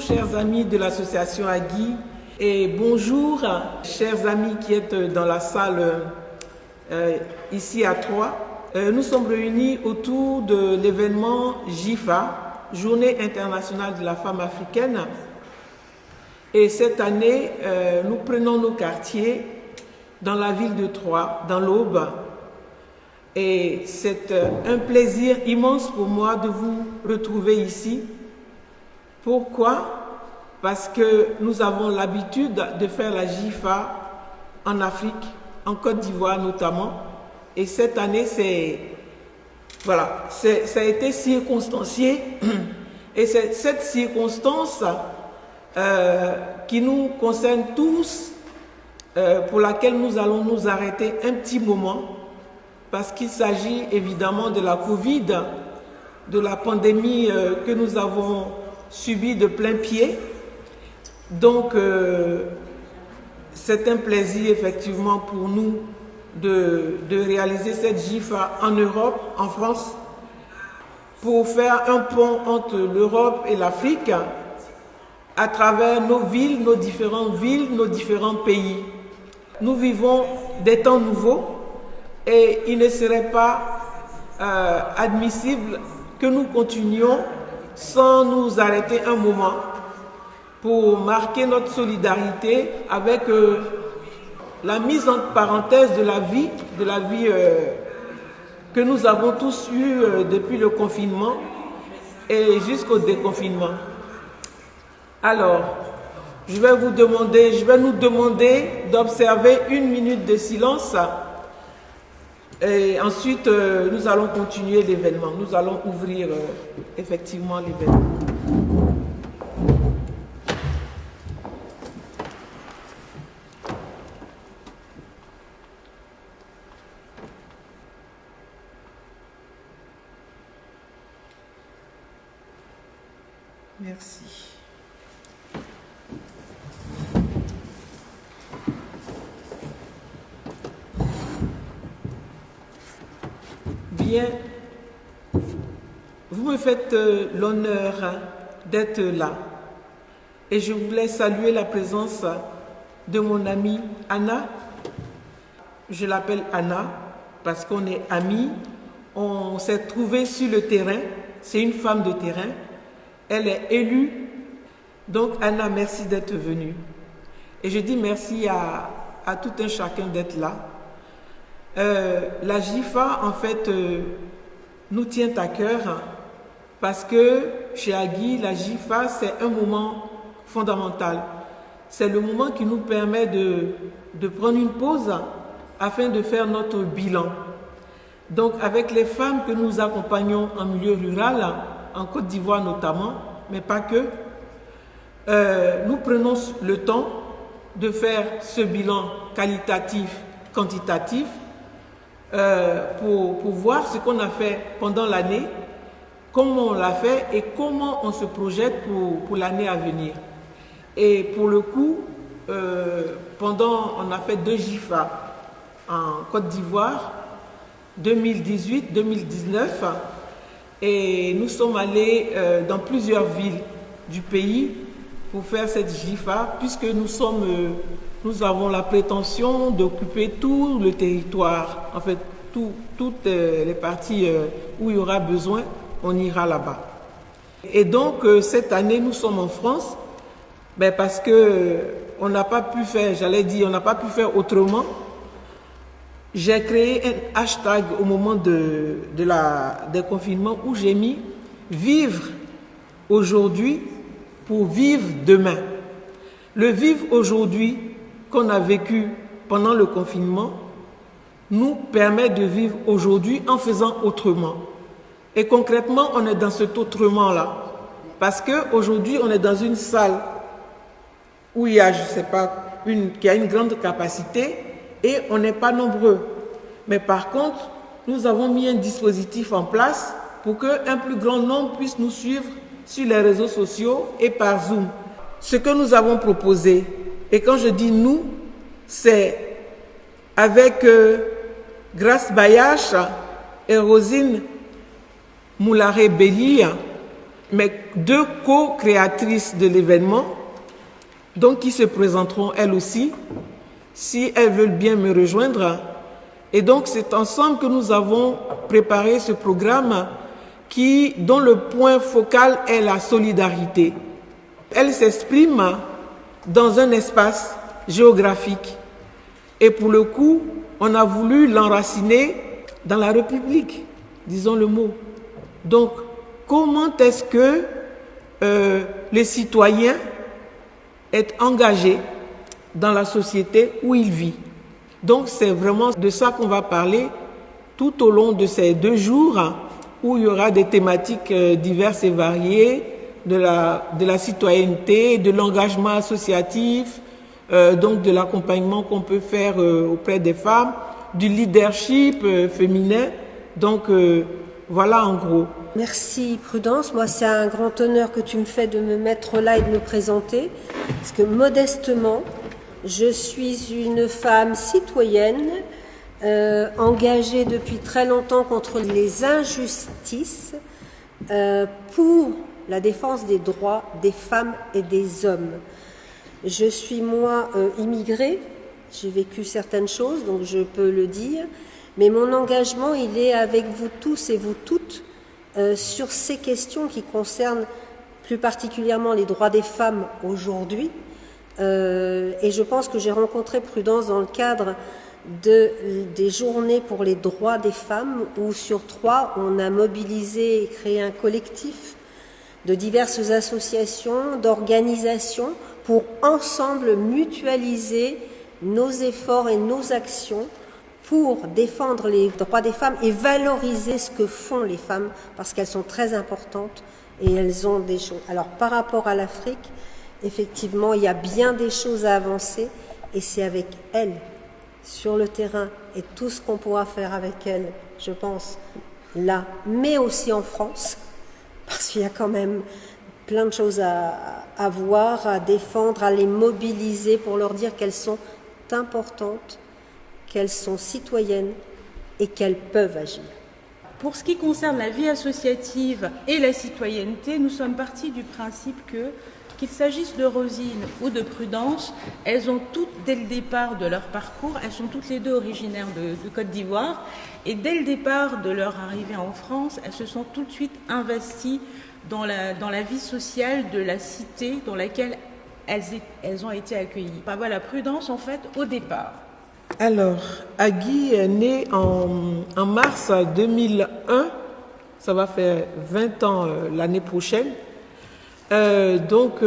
chers amis de l'association Agui, et bonjour, chers amis qui êtes dans la salle ici à Troyes. Nous sommes réunis autour de l'événement JIFA, Journée internationale de la femme africaine. Et cette année, nous prenons nos quartiers dans la ville de Troyes, dans l'Aube. Et c'est un plaisir immense pour moi de vous retrouver ici. Pourquoi? Parce que nous avons l'habitude de faire la JIFA en Afrique, en Côte d'Ivoire notamment. Et cette année, ça a été circonstancié. Et c'est cette circonstance qui nous concerne tous, pour laquelle nous allons nous arrêter un petit moment, parce qu'il s'agit évidemment de la Covid, de la pandémie que nous avons subie de plein pied. Donc, c'est un plaisir effectivement pour nous de réaliser cette JIFA en Europe, en France, pour faire un pont entre l'Europe et l'Afrique à travers nos villes, nos différents pays. Nous vivons des temps nouveaux et il ne serait pas admissible que nous continuions sans nous arrêter un moment pour marquer notre solidarité avec la mise en parenthèse de la vie que nous avons tous eue depuis le confinement et jusqu'au déconfinement. Alors, je vais nous demander d'observer 1 minute de silence et ensuite nous allons continuer l'événement. Nous allons ouvrir effectivement l'événement. Merci. Bien, vous me faites l'honneur d'être là et je voulais saluer la présence de mon amie Anna. Je l'appelle Anna parce qu'on est amis, on s'est trouvés sur le terrain, c'est une femme de terrain, elle est élue. Donc Anna, merci d'être venue. Et je dis merci à tout un chacun d'être là. La JIFA, en fait, nous tient à cœur parce que chez Agui, la JIFA, c'est un moment fondamental. C'est le moment qui nous permet de prendre une pause afin de faire notre bilan. Donc, avec les femmes que nous accompagnons en milieu rural, en Côte d'Ivoire notamment, mais pas que, nous prenons le temps de faire ce bilan qualitatif, quantitatif, pour voir ce qu'on a fait pendant l'année, comment on l'a fait et comment on se projette pour l'année à venir. Et pour le coup, on a fait 2 JIFA en Côte d'Ivoire, 2018-2019, et nous sommes allés dans plusieurs villes du pays pour faire cette JIFA, puisque nous avons la prétention d'occuper tout le territoire, en fait, toutes les parties où il y aura besoin, on ira là-bas. Et donc, cette année, nous sommes en France, parce qu'on n'a pas pu faire autrement. J'ai créé un hashtag au moment des confinements où j'ai mis « Vivre aujourd'hui pour vivre demain ». Le vivre aujourd'hui qu'on a vécu pendant le confinement nous permet de vivre aujourd'hui en faisant autrement. Et concrètement, on est dans cet autrement-là. Parce qu'aujourd'hui, on est dans une salle où il y a, qui a une grande capacité et on n'est pas nombreux. Mais par contre, nous avons mis un dispositif en place pour qu'un plus grand nombre puisse nous suivre sur les réseaux sociaux et par Zoom. Ce que nous avons proposé, et quand je dis nous, c'est avec Grace Bayache et Rosine Moulare-Belli, mes 2 co-créatrices de l'événement, donc qui se présenteront elles aussi, si elles veulent bien me rejoindre. Et donc c'est ensemble que nous avons préparé ce programme dont le point focal est la solidarité. Elle s'exprime dans un espace géographique. Et pour le coup, on a voulu l'enraciner dans la République, disons le mot. Donc, comment est-ce que les citoyens est engagé dans la société où il vit? Donc, c'est vraiment de ça qu'on va parler tout au long de ces 2 jours où il y aura des thématiques diverses et variées de la citoyenneté, de l'engagement associatif, donc de l'accompagnement qu'on peut faire auprès des femmes, du leadership féminin. Donc, voilà en gros. Merci Prudence. Moi, c'est un grand honneur que tu me fais de me mettre là et de me présenter. Parce que modestement, je suis une femme citoyenne, engagée depuis très longtemps contre les injustices, pour la défense des droits des femmes et des hommes. Je suis moi immigrée, j'ai vécu certaines choses, donc je peux le dire, mais mon engagement, il est avec vous tous et vous toutes sur ces questions qui concernent plus particulièrement les droits des femmes aujourd'hui. Et je pense que j'ai rencontré Prudence dans le cadre des journées pour les droits des femmes, où sur 3, on a mobilisé et créé un collectif de diverses associations, d'organisations, pour ensemble mutualiser nos efforts et nos actions pour défendre les droits des femmes et valoriser ce que font les femmes, parce qu'elles sont très importantes et elles ont des choses. Alors par rapport à l'Afrique, effectivement, il y a bien des choses à avancer, et c'est avec elles, sur le terrain, et tout ce qu'on pourra faire avec elles, je pense, là, mais aussi en France, parce qu'il y a quand même plein de choses à voir, à défendre, à les mobiliser pour leur dire qu'elles sont importantes, qu'elles sont citoyennes et qu'elles peuvent agir. Pour ce qui concerne la vie associative et la citoyenneté, nous sommes partis du principe qu'il s'agisse de Rosine ou de Prudence, elles ont toutes, dès le départ de leur parcours, elles sont toutes les 2 originaires de Côte d'Ivoire, et dès le départ de leur arrivée en France, elles se sont tout de suite investies dans la vie sociale de la cité dans laquelle elles ont été accueillies. Enfin, voilà, Prudence, en fait, au départ. Alors, Agui est née en mars 2001, ça va faire 20 ans l'année prochaine. Donc,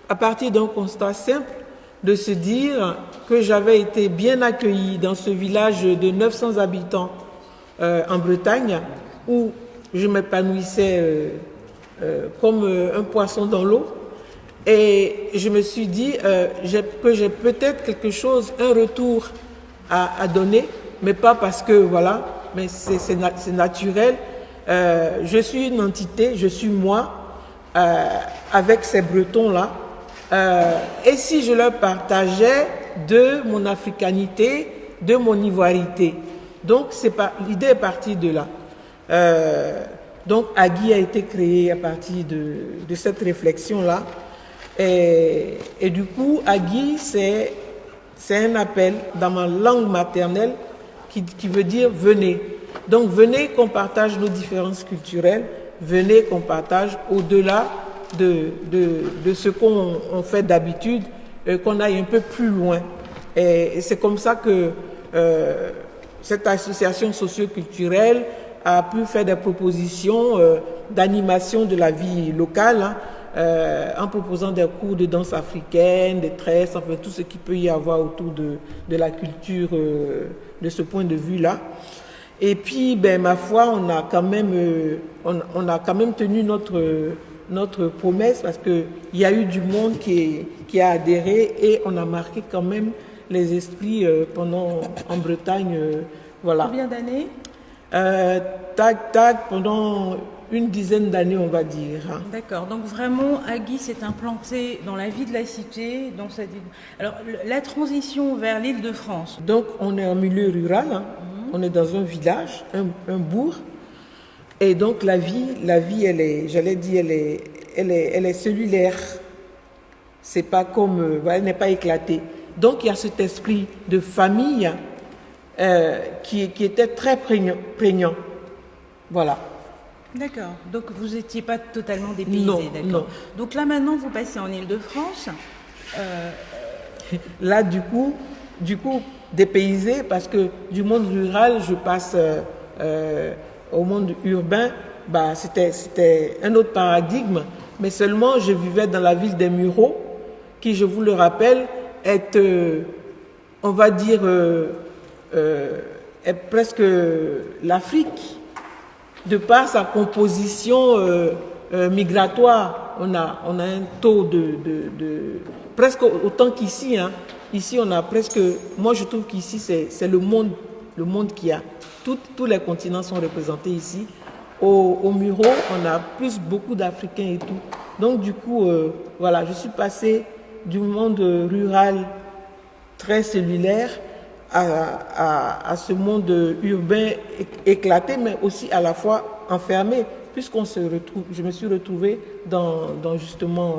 à partir d'un constat simple, de se dire que j'avais été bien accueillie dans ce village de 900 habitants en Bretagne, où je m'épanouissais comme un poisson dans l'eau. Et je me suis dit que j'ai peut-être quelque chose, un retour à donner, mais pas parce que, voilà, mais c'est naturel. Je suis une entité, je suis moi, avec ces Bretons-là. Et si je leur partageais de mon africanité, de mon ivoirité. Donc, l'idée est partie de là. Donc, Agui a été créé à partir de cette réflexion-là. Et du coup, Agui, c'est un appel dans ma langue maternelle qui veut dire « venez ». Donc, venez qu'on partage nos différences culturelles, venez qu'on partage au-delà de ce qu'on fait d'habitude, qu'on aille un peu plus loin. Et c'est comme ça que cette association socio-culturelle a pu faire des propositions d'animation de la vie locale, en proposant des cours de danse africaine, des tresses, enfin tout ce qu'il peut y avoir autour de la culture de ce point de vue-là. Et puis, ma foi, on a quand même tenu notre promesse, parce qu'il y a eu du monde qui a adhéré, et on a marqué quand même les esprits en Bretagne. Voilà. Combien d'années? Pendant une dizaine d'années, on va dire. D'accord. Donc vraiment, Agui s'est implanté dans la vie de la cité. Alors, la transition vers l'Île-de-France. Donc, on est en milieu rural. On est dans un village, un bourg. Et donc la vie, elle est, j'allais dire, elle est cellulaire. C'est pas comme, elle n'est pas éclatée. Donc il y a cet esprit de famille qui était très prégnant. Voilà. D'accord. Donc vous n'étiez pas totalement dépaysé, Non, d'accord. non. Donc là maintenant vous passez en Île-de-France. Là du coup, dépaysé parce que du monde rural, je passe au monde urbain. Bah, c'était un autre paradigme, mais seulement je vivais dans la ville des Mureaux, qui, je vous le rappelle, est, on va dire, est presque l'Afrique, de par sa composition migratoire. On a un taux de presque autant qu'ici. Hein. Ici, on a presque, moi je trouve qu'ici, c'est le monde qui a. Tous les continents sont représentés ici. Au Mureaux, on a beaucoup d'Africains et tout. Donc du coup, voilà, je suis passée du monde rural très cellulaire à ce monde urbain éclaté, mais aussi à la fois enfermé, puisqu'on se retrouve, je me suis retrouvée dans justement,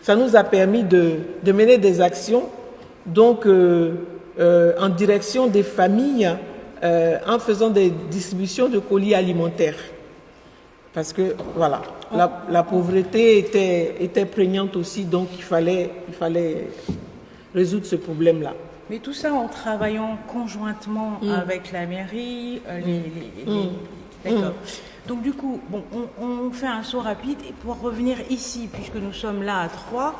ça nous a permis de mener des actions, donc en direction des familles, en faisant des distributions de colis alimentaires. Parce que, voilà, la pauvreté était prégnante aussi, donc il fallait résoudre ce problème-là. Mais tout ça en travaillant conjointement avec la mairie, d'accord. Donc du coup, bon, on fait un saut rapide et pour revenir ici, puisque nous sommes là à Troyes,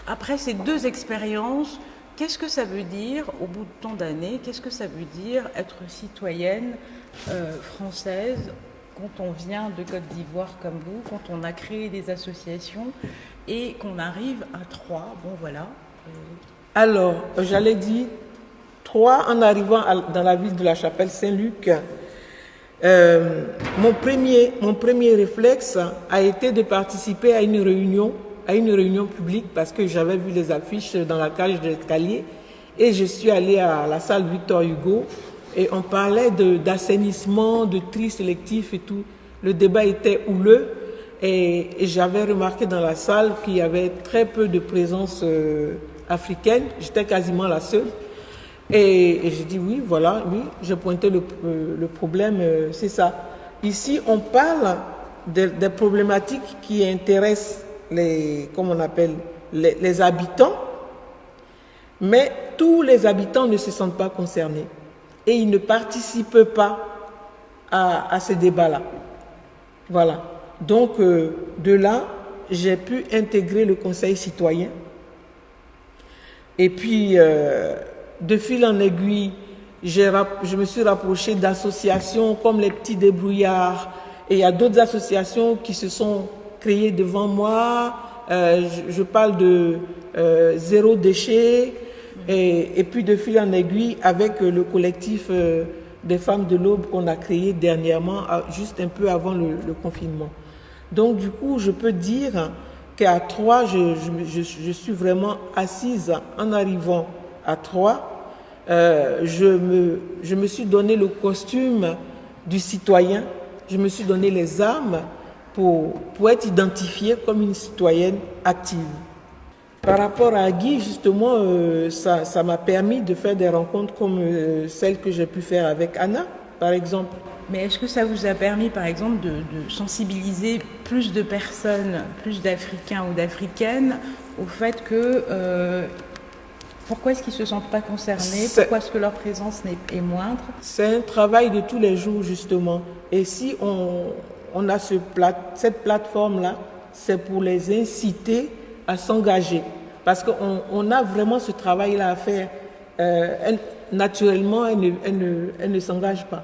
après ces deux expériences, qu'est-ce que ça veut dire, au bout de tant d'années, qu'est-ce que ça veut dire être citoyenne française quand on vient de Côte d'Ivoire comme vous, quand on a créé des associations et qu'on arrive à Troyes, bon voilà. Alors, j'allais dire, Troyes, en arrivant dans la ville de la Chapelle-Saint-Luc, mon premier réflexe a été de participer à une réunion publique parce que j'avais vu les affiches dans la cage de l'escalier et je suis allée à la salle Victor Hugo et on parlait d'assainissement, de tri sélectif et tout. Le débat était houleux et j'avais remarqué dans la salle qu'il y avait très peu de présence africaine. J'étais quasiment la seule. Et j'ai dit oui, voilà, oui, j'ai pointé le problème, c'est ça. Ici, on parle des problématiques qui intéressent les habitants, mais tous les habitants ne se sentent pas concernés et ils ne participent pas à ces débats-là. Voilà. Donc, de là, j'ai pu intégrer le conseil citoyen. Et puis, de fil en aiguille, je me suis rapprochée d'associations comme les Petits Débrouillards. Et il y a d'autres associations qui se sont créées devant moi. Je parle de Zéro Déchet. Et puis de fil en aiguille, avec le collectif des femmes de l'Aube qu'on a créé dernièrement, juste un peu avant le confinement. Donc du coup, je peux dire qu'à Troyes, je suis vraiment assise en arrivant à Troyes. Je me suis donné le costume du citoyen, je me suis donné les armes pour être identifiée comme une citoyenne active. Par rapport à Guy, justement, ça m'a permis de faire des rencontres comme celles que j'ai pu faire avec Anna, par exemple. Mais est-ce que ça vous a permis, par exemple, de sensibiliser plus de personnes, plus d'Africains ou d'Africaines au fait que pourquoi est-ce qu'ils ne se sentent pas concernés, pourquoi est-ce que leur présence est moindre? C'est un travail de tous les jours, justement. Et si on a cette plateforme-là, c'est pour les inciter à s'engager. Parce qu'on a vraiment ce travail-là à faire. Naturellement, elles ne s'engagent pas.